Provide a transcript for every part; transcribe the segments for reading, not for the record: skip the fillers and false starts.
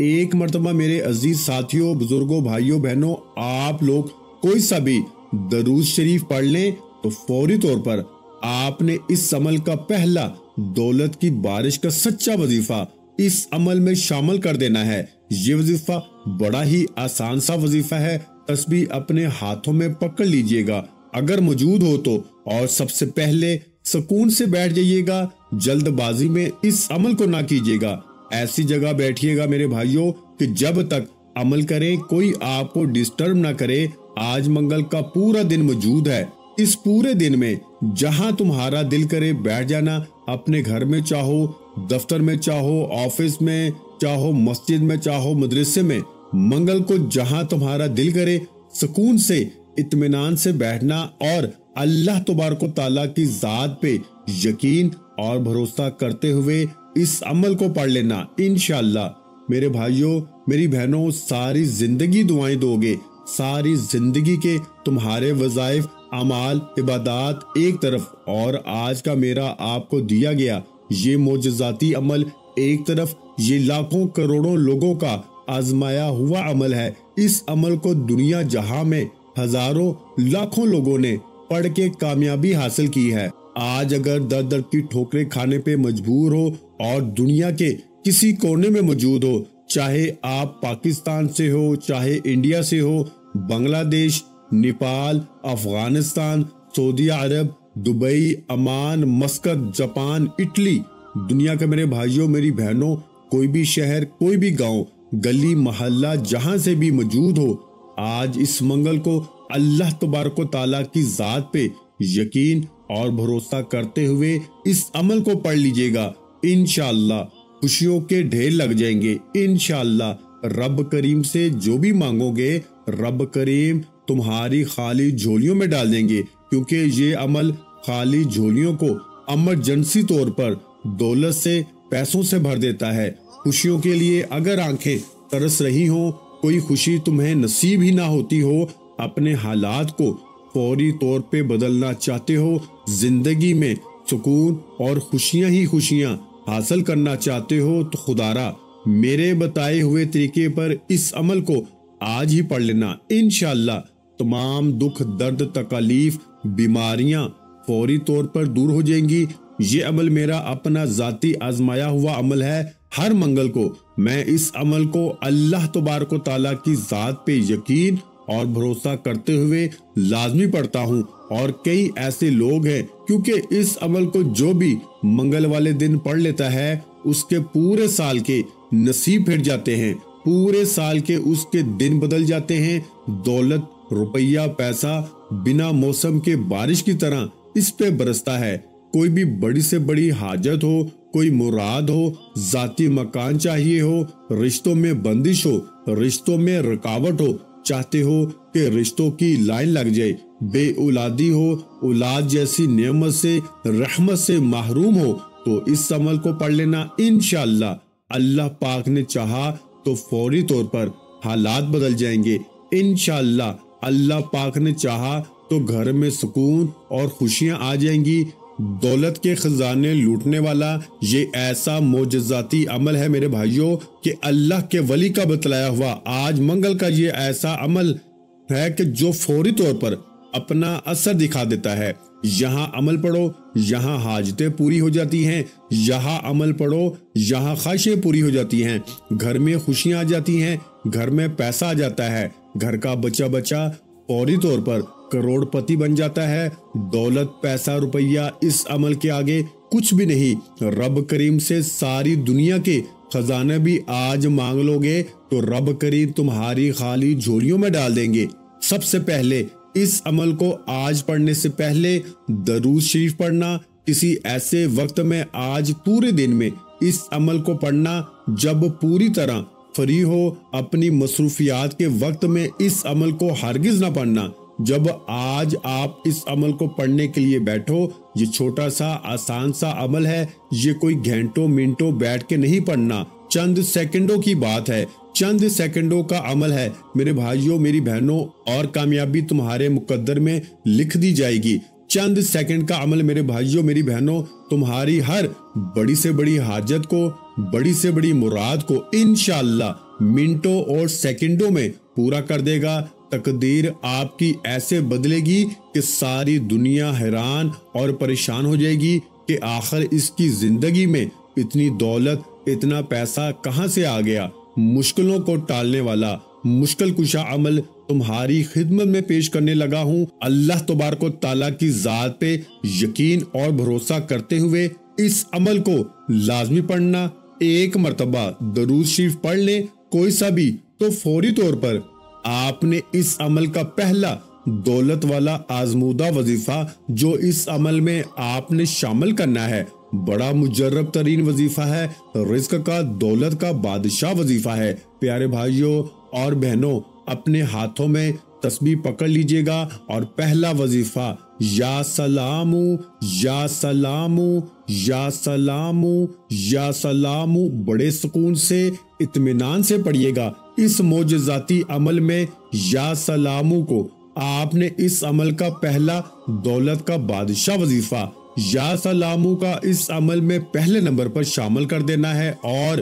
ایک مرتبہ میرے عزیز ساتھیوں، بزرگوں، بھائیوں، بہنوں، آپ لوگ کوئی سا بھی درود شریف پڑھ لیں تو فوری طور پر آپ نے اس عمل کا پہلا دولت کی بارش کا سچا وظیفہ اس عمل میں شامل کر دینا ہے۔ یہ وظیفہ بڑا ہی آسان سا وظیفہ ہے۔ تسبیح اپنے ہاتھوں میں پکڑ لیجئے گا اگر موجود ہو تو، اور سب سے پہلے سکون سے بیٹھ جائیے گا، جلد بازی میں اس عمل کو نہ کیجیے گا۔ ایسی جگہ بیٹھیے گا میرے بھائیوں کہ جب تک عمل کریں کوئی آپ کو ڈسٹرب نہ کرے۔ آج منگل کا پورا دن موجود ہے۔ اس پورے دن میں جہاں تمہارا دل کرے بیٹھ جانا، اپنے گھر میں چاہو، دفتر میں چاہو، آفس میں چاہو، مسجد میں چاہو، مدرسے میں، منگل کو جہاں تمہارا دل کرے سکون سے اطمینان سے بیٹھنا اور اللہ تبارک و تعالیٰ کی ذات پہ یقین اور بھروسہ کرتے ہوئے اس عمل کو پڑھ لینا۔ انشاءاللہ میرے بھائیوں، میری بہنوں، ساری زندگی دعائیں دو گے، ساری زندگی کے تمہارے وظائف، اعمال، عبادات ایک طرف، اور آج کا میرا آپ کو دیا گیا یہ معجزاتی عمل ایک طرف، یہ لاکھوں کروڑوں لوگوں کا آزمایا ہوا عمل ہے۔ اس عمل کو دنیا جہاں میں ہزاروں لاکھوں لوگوں نے پڑھ کے کامیابی حاصل کی ہے۔ آج اگر در در کی ٹھوکریں کھانے پہ مجبور ہو اور دنیا کے کسی کونے میں موجود ہو، چاہے آپ پاکستان سے ہو، چاہے انڈیا سے ہو، Bangladesh, Nepal, Afghanistan, Saudi Arab, Dubai, Oman, Muscat, Japan, Italy, دنیا کے میرے بھائیوں، میری بہنوں، کوئی بھی شہر، کوئی بھی گاؤں، گلی محلہ جہاں سے بھی موجود ہو، آج اس منگل کو اللہ تبارک و تعالیٰ کی ذات پہ یقین اور بھروسہ کرتے ہوئے اس عمل کو پڑھ لیجئے گا۔ انشاءاللہ خوشیوں کے ڈھیر لگ جائیں گے۔ انشاءاللہ رب کریم سے جو بھی مانگو گے رب کریم تمہاری خالی جھولیوں میں ڈال دیں گے، کیونکہ یہ عمل خالی جھولیوں کو ایمرجنسی طور پر دولت سے، پیسوں سے بھر دیتا ہے۔ خوشیوں کے لیے اگر آنکھیں ترس رہی ہوں، کوئی خوشی تمہیں نصیب ہی نہ ہوتی ہو، اپنے حالات کو فوری طور پہ بدلنا چاہتے ہو، زندگی میں سکون اور خوشیاں ہی خوشیاں حاصل کرنا چاہتے ہو، تو خدارا میرے بتائے ہوئے طریقے پر اس عمل کو آج ہی پڑھ لینا۔ انشاءاللہ تمام دکھ، درد، تکالیف، بیماریاں فوری طور پر دور ہو جائیں گی۔ یہ عمل میرا اپنا ذاتی آزمایا ہوا عمل ہے۔ ہر منگل کو میں اس عمل کو اللہ تبارک و تعالیٰ کی ذات پہ یقین اور بھروسہ کرتے ہوئے لازمی پڑھتا ہوں، اور کئی ایسے لوگ ہیں کیونکہ اس عمل کو جو بھی منگل والے دن پڑھ لیتا ہے اس کے پورے سال کے نصیب پھر جاتے ہیں، پورے سال کے اس کے دن بدل جاتے ہیں۔ دولت، روپیہ، پیسہ بنا موسم کے بارش کی طرح اس پہ برستا ہے۔ کوئی بھی بڑی سے بڑی حاجت ہو، کوئی مراد ہو، ذاتی مکان چاہیے ہو، رشتوں میں بندش ہو، رشتوں میں رکاوٹ ہو، چاہتے ہو کہ رشتوں کی لائن لگ جائے، بے اولادی ہو، اولاد جیسی نعمت سے، رحمت سے محروم ہو، تو اس عمل کو پڑھ لینا۔ انشاءاللہ اللہ پاک نے چاہا تو فوری طور پر حالات بدل جائیں گے۔ انشاءاللہ اللہ پاک نے چاہا تو گھر میں سکون اور خوشیاں آ جائیں گی۔ دولت کے خزانے لوٹنے والا یہ ایسا معجزاتی عمل ہے میرے بھائیوں کہ اللہ کے ولی کا بتلایا ہوا آج منگل کا یہ ایسا عمل ہے کہ جو فوری طور پر اپنا اثر دکھا دیتا ہے۔ یہاں عمل پڑھو، یہاں حاجتیں پوری ہو جاتی ہیں، یہاں عمل پڑھو، یہاں خواہشیں پوری ہو جاتی ہیں، گھر میں خوشیاں آ جاتی ہیں، گھر میں پیسہ آ جاتا ہے، گھر کا بچہ فوری طور پر کروڑ پتی بن جاتا ہے۔ دولت، پیسہ، روپیہ اس عمل کے آگے کچھ بھی نہیں۔ رب کریم سے ساری دنیا کے خزانے بھی آج مانگ لو گے تو رب کریم تمہاری خالی جھولیوں میں ڈال دیں گے۔ سب سے پہلے اس عمل کو آج پڑھنے سے پہلے درود شریف پڑھنا، کسی ایسے وقت میں آج پورے دن میں اس عمل کو پڑھنا جب پوری طرح فری ہو۔ اپنی مصروفیات کے وقت میں اس عمل کو ہرگز نہ پڑھنا۔ جب آج آپ اس عمل کو پڑھنے کے لیے بیٹھو، یہ چھوٹا سا آسان سا عمل ہے، یہ کوئی گھنٹوں منٹوں بیٹھ کے نہیں پڑھنا، چند سیکنڈوں کی بات ہے، چند سیکنڈوں کا عمل ہے میرے بھائیوں، میری بہنوں، اور کامیابی تمہارے مقدر میں لکھ دی جائے گی۔ چند سیکنڈ کا عمل میرے بھائیوں، میری بہنوں، تمہاری ہر بڑی سے بڑی حاجت کو، بڑی سے بڑی مراد کو انشاءاللہ منٹوں اور سیکنڈوں میں پورا کر دے گا۔ تقدیر آپ کی ایسے بدلے گی کہ ساری دنیا حیران اور پریشان ہو جائے گی کہ آخر اس کی زندگی میں اتنی دولت، اتنا پیسہ کہاں سے آ گیا۔ مشکلوں کو ٹالنے والا مشکل کشا عمل تمہاری خدمت میں پیش کرنے لگا ہوں۔ اللہ تبارک و تعالیٰ کی ذات پہ یقین اور بھروسہ کرتے ہوئے اس عمل کو لازمی پڑھنا۔ ایک مرتبہ درود شریف پڑھ لیں کوئی سا بھی تو فوری طور پر آپ نے اس عمل کا پہلا دولت والا آزمودہ وظیفہ جو اس عمل میں آپ نے شامل کرنا ہے، بڑا مجرب ترین وظیفہ ہے، رزق کا، دولت کا بادشاہ وظیفہ ہے۔ پیارے بھائیوں اور بہنوں، اپنے ہاتھوں میں تسبیح پکڑ لیجئے گا اور پہلا وظیفہ یا سلام یا سلام یا سلام یا سلام بڑے سکون سے، اطمینان سے پڑھیے گا۔ اس معجزاتی عمل میں یا سلام کو آپ نے اس عمل کا پہلا دولت کا بادشاہ وظیفہ یا سلام کا اس عمل میں پہلے نمبر پر شامل کر دینا ہے اور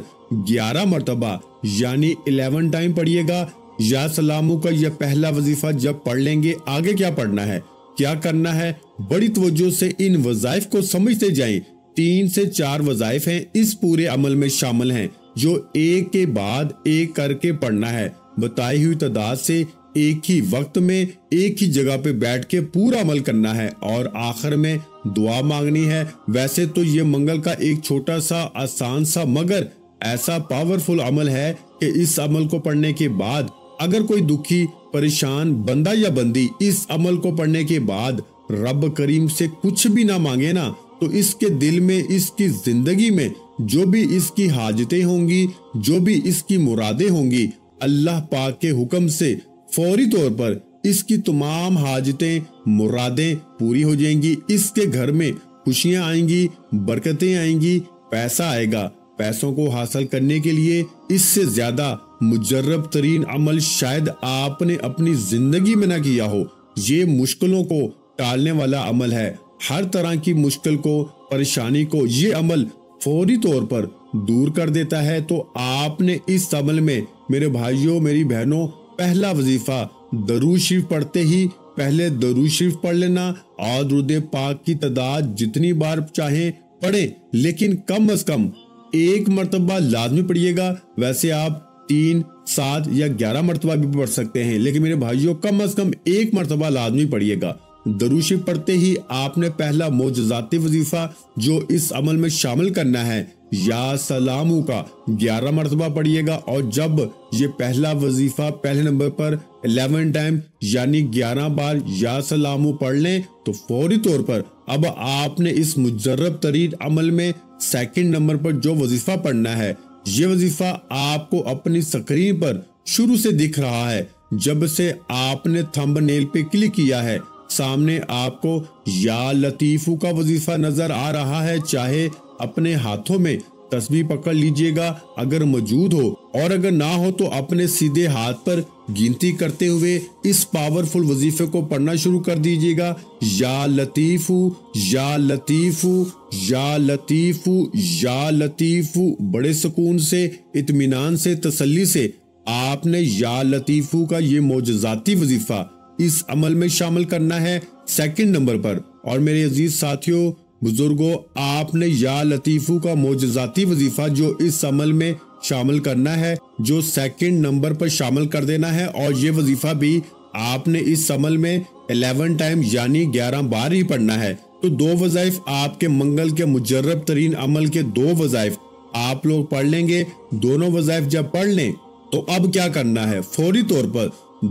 11 مرتبہ یعنی 11 ٹائم پڑھیے گا۔ یا سلام کا یہ پہلا وظیفہ جب پڑھ لیں گے، آگے کیا پڑھنا ہے، کیا کرنا ہے، بڑی توجہ سے ان وظائف کو سمجھتے جائیں۔ 3 سے 4 وظائف ہیں اس پورے عمل میں شامل ہیں جو ایک کے بعد ایک کر کے پڑھنا ہے، بتائی ہوئی تعداد سے ایک ہی وقت میں ایک ہی جگہ پہ بیٹھ کے پورا عمل کرنا ہے اور آخر میں دعا مانگنی ہے۔ ویسے تو یہ منگل کا ایک چھوٹا سا آسان سا مگر ایسا پاورفل عمل ہے کہ اس عمل کو پڑھنے کے بعد اگر کوئی دکھی پریشان بندہ یا بندی اس عمل کو پڑھنے کے بعد رب کریم سے کچھ بھی نہ مانگے نا، تو اس کے دل میں، اس کی زندگی میں جو بھی اس کی حاجتیں ہوں گی، جو بھی اس کی مرادیں ہوں گی، اللہ پاک کے حکم سے فوری طور پر اس کی تمام حاجتیں، مرادیں پوری ہو جائیں گی۔ اس کے گھر میں خوشیاں آئیں گی، برکتیں آئیں گی، پیسہ آئے گا۔ پیسوں کو حاصل کرنے کے لیے اس سے زیادہ مجرب ترین عمل شاید آپ نے اپنی زندگی میں نہ کیا ہو۔ یہ مشکلوں کو ٹالنے والا عمل ہے۔ ہر طرح کی مشکل کو، پریشانی کو یہ عمل فوری طور پر دور کر دیتا ہے۔ تو آپ نے اس عمل میں میرے بھائیوں، میری بہنوں، پہلا وظیفہ درود شریف پڑھتے ہی پہلے درود شریف پڑھ لینا اور درود پاک کی تعداد جتنی بار چاہیں پڑھیں، لیکن کم از کم ایک مرتبہ لازمی پڑھیے گا۔ ویسے آپ 3، 7 یا 11 مرتبہ بھی پڑھ سکتے ہیں، لیکن میرے بھائیوں کم از کم ایک مرتبہ لازمی پڑھیے گا۔ درود شریف پڑھتے ہی آپ نے پہلا معجزاتی وظیفہ جو اس عمل میں شامل کرنا ہے یا سلام کا 11 مرتبہ پڑھیے گا، اور جب یہ پہلا وظیفہ پہلے نمبر پر 11 ٹائم یعنی 11 بار یا سلام پڑھ لیں تو فوری طور پر اب آپ نے اس مجرب ترین عمل میں سیکنڈ نمبر پر جو وظیفہ پڑھنا ہے، یہ وظیفہ آپ کو اپنی سکرین پر شروع سے دکھ رہا ہے۔ جب سے آپ نے تھمب نیل پہ کلک کیا ہے، سامنے آپ کو یا لطیفو کا وظیفہ نظر آ رہا ہے۔ چاہے اپنے ہاتھوں میں تسبیح پکڑ لیجئے گا اگر موجود ہو، اور اگر نہ ہو تو اپنے سیدھے ہاتھ پر گنتی کرتے ہوئے اس پاورفل وظیفے کو پڑھنا شروع کر دیجئے گا۔ یا لطیفو یا لطیفو یا لطیفو یا لطیفو، بڑے سکون سے، اطمینان سے، تسلی سے آپ نے یا لطیفو کا یہ معجزاتی وظیفہ اس عمل میں شامل کرنا ہے سیکنڈ نمبر پر۔ اور میرے عزیز ساتھیوں، بزرگوں، آپ نے یا لطیفو کا معجزاتی وظیفہ جو اس عمل میں شامل کرنا ہے، جو سیکنڈ نمبر پر شامل کر دینا ہے، اور یہ وظیفہ بھی آپ نے اس عمل میں 11 ٹائم یعنی 11 بار ہی پڑھنا ہے۔ تو 2 وظائف آپ کے منگل کے مجرب ترین عمل کے 2 وظائف آپ لوگ پڑھ لیں گے۔ دونوں وظائف جب پڑھ لیں تو اب کیا کرنا ہے، فوری طور پر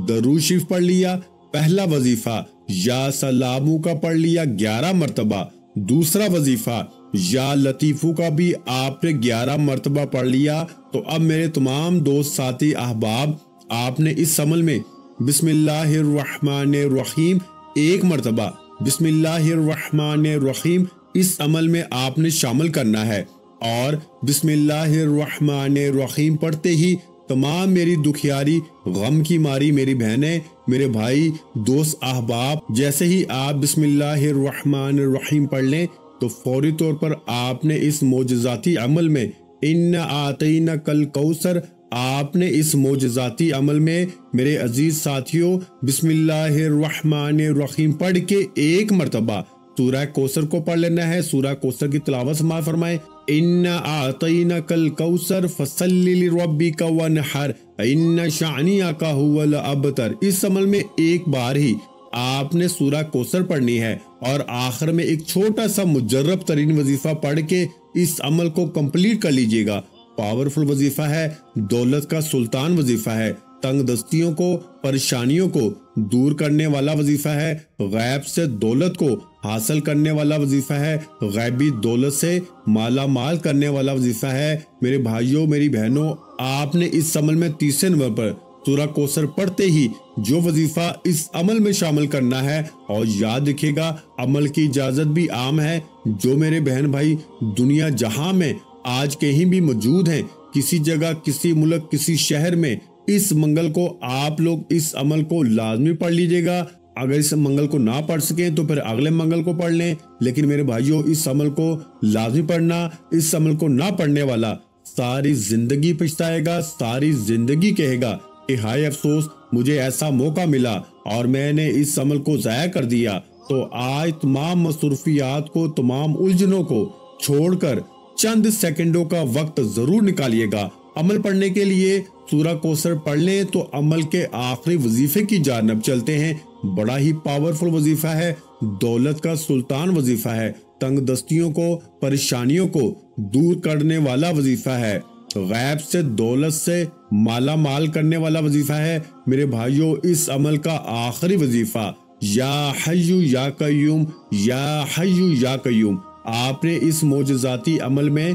درود شریف پڑھ لیا، پہلا وظیفہ یا سلامو کا پڑھ لیا 11 مرتبہ، دوسرا وظیفہ یا لطیفو کا بھی آپ نے 11 مرتبہ پڑھ لیا۔ تو اب میرے تمام دوست، ساتھی، احباب، آپ نے اس عمل میں بسم اللہ الرحمن الرحیم 1 مرتبہ، بسم اللہ الرحمن الرحیم اس عمل میں آپ نے شامل کرنا ہے، اور بسم اللہ الرحمن الرحیم پڑھتے ہی تمام میری دکھیاری، غم کی ماری میری بہنیں، میرے بھائی، دوست، احباب، جیسے ہی آپ بسم اللہ الرحمن الرحیم پڑھ لیں تو فوری طور پر آپ نے اس معجزاتی عمل میں ان آتینک الکوثر آپ نے اس معجزاتی عمل میں میرے عزیز ساتھیوں بسم اللہ الرحمن الرحیم پڑھ کے ایک مرتبہ سورہ کوثر کو پڑھ لینا ہے۔ سورہ کوثر کی تلاوت سماعت فرمائیں۔ اِنَّا أَعْطَيْنَاكَ الْكَوْثَرَ فَصَلِّ لِرَبِّكَ وَانْحَرْ إِنَّ شَانِئَكَ هُوَ الْأَبْتَرُ۔ اس عمل میں ایک بار ہی آپ نے سورہ کوثر پڑھنی ہے اور آخر میں ایک چھوٹا سا مجرب ترین وظیفہ پڑھ کے اس عمل کو کمپلیٹ کر لیجئے گا۔ پاورفل وظیفہ ہے، دولت کا سلطان وظیفہ ہے، تنگ دستیوں کو، پریشانیوں کو دور کرنے والا وظیفہ ہے، غیب سے دولت کو حاصل کرنے والا وظیفہ ہے، غیبی دولت سے مالا مال کرنے والا وظیفہ ہے۔ میرے بھائیوں میری بہنوں، آپ نے اس عمل میں 30 نومبر پر سورہ کوثر پڑھتے ہی جو وظیفہ اس عمل میں شامل کرنا ہے، اور یاد رکھیے گا عمل کی اجازت بھی عام ہے۔ جو میرے بہن بھائی دنیا جہاں میں آج کہیں بھی موجود ہیں، کسی جگہ، کسی ملک، کسی شہر میں، اس منگل کو آپ لوگ اس عمل کو لازمی پڑھ لیجئے گا۔ اگر اس منگل کو نہ پڑھ سکیں تو پھر اگلے منگل کو پڑھ لیں، لیکن میرے بھائیوں اس عمل کو لازمی پڑھنا۔ اس عمل کو نہ پڑھنے والا ساری زندگی پچھتائے گا، ساری زندگی کہے گا کہ ہائے افسوس، مجھے ایسا موقع ملا اور میں نے اس عمل کو ضائع کر دیا۔ تو آج تمام مصروفیات کو، تمام الجھنوں کو چھوڑ کر چند سیکنڈوں کا وقت ضرور نکالیے گا عمل پڑھنے کے لیے۔ سورہ کوثر پڑھ لیں تو عمل کے آخری وظیفے کی جانب چلتے ہیں۔ بڑا ہی پاورفل وظیفہ ہے، دولت کا سلطان وظیفہ ہے، تنگ دستیوں کو، پریشانیوں کو دور کرنے والا وظیفہ ہے، غیب سے دولت سے مالا مال کرنے والا وظیفہ ہے۔ میرے بھائیوں اس عمل کا آخری وظیفہ یا حی یا قیوم، یا حی یا قیوم، آپ نے اس معجزاتی عمل میں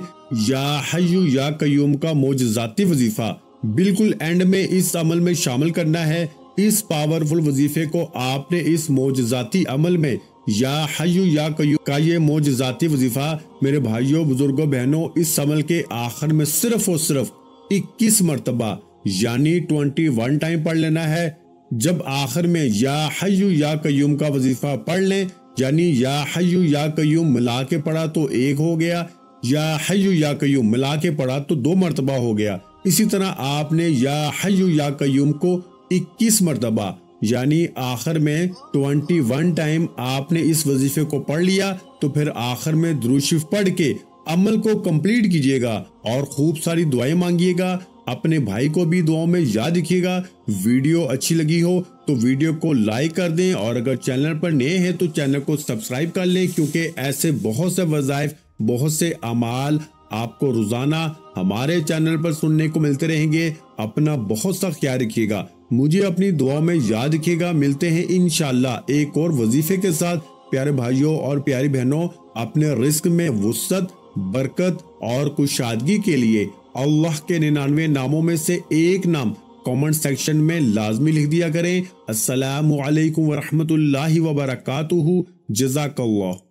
یا حی یا قیوم کا معجزاتی وظیفہ بالکل اینڈ میں اس عمل میں شامل کرنا ہے۔ اس پاورفل وظیفے کو آپ نے اس معجزاتی عمل میں یا حی یا قیوم کا یہ معجزاتی وظیفہ میرے بھائیوں بزرگوں بہنوں اس عمل کے آخر میں صرف اور صرف 21 مرتبہ یعنی 21 ٹائم پڑھ لینا ہے۔ جب آخر میں یا حی یا قیوم کا وظیفہ پڑھ لیں، یعنی یا حی یا قیوم ملا کے پڑھا تو 1 ہو گیا، یا حی یا قیوم ملا کے پڑھا تو 2 مرتبہ ہو گیا۔ اسی طرح آپ نے یا حی یا قیوم کو 21 مرتبہ یعنی آخر میں 21 ٹائم آپ نے اس وظیفے کو پڑھ لیا تو پھر آخر میں درود شریف پڑھ کے عمل کو کمپلیٹ کیجئے گا اور خوب ساری دعائیں مانگیے گا۔ اپنے بھائی کو بھی دعاؤں میں یاد رکھیے گا۔ ویڈیو اچھی لگی ہو تو ویڈیو کو لائک کر دیں، اور اگر چینل پر نئے ہیں تو چینل کو سبسکرائب کر لیں، کیونکہ ایسے بہت سے وظائف، بہت سے اعمال آپ کو روزانہ ہمارے چینل پر سننے کو ملتے رہیں گے۔ اپنا بہت سا خیال رکھیے گا، مجھے اپنی دعاؤں میں یاد رکھیے گا۔ ملتے ہیں انشاءاللہ ایک اور وظیفے کے ساتھ۔ پیارے بھائیوں اور پیاری بہنوں، اپنے رزق میں وسعت، برکت اور کشادگی کے لیے اللہ کے 99 ناموں میں سے ایک نام کامنٹ سیکشن میں لازمی لکھ دیا کریں۔ السلام علیکم ورحمۃ اللہ وبرکاتہ۔ جزاک اللہ۔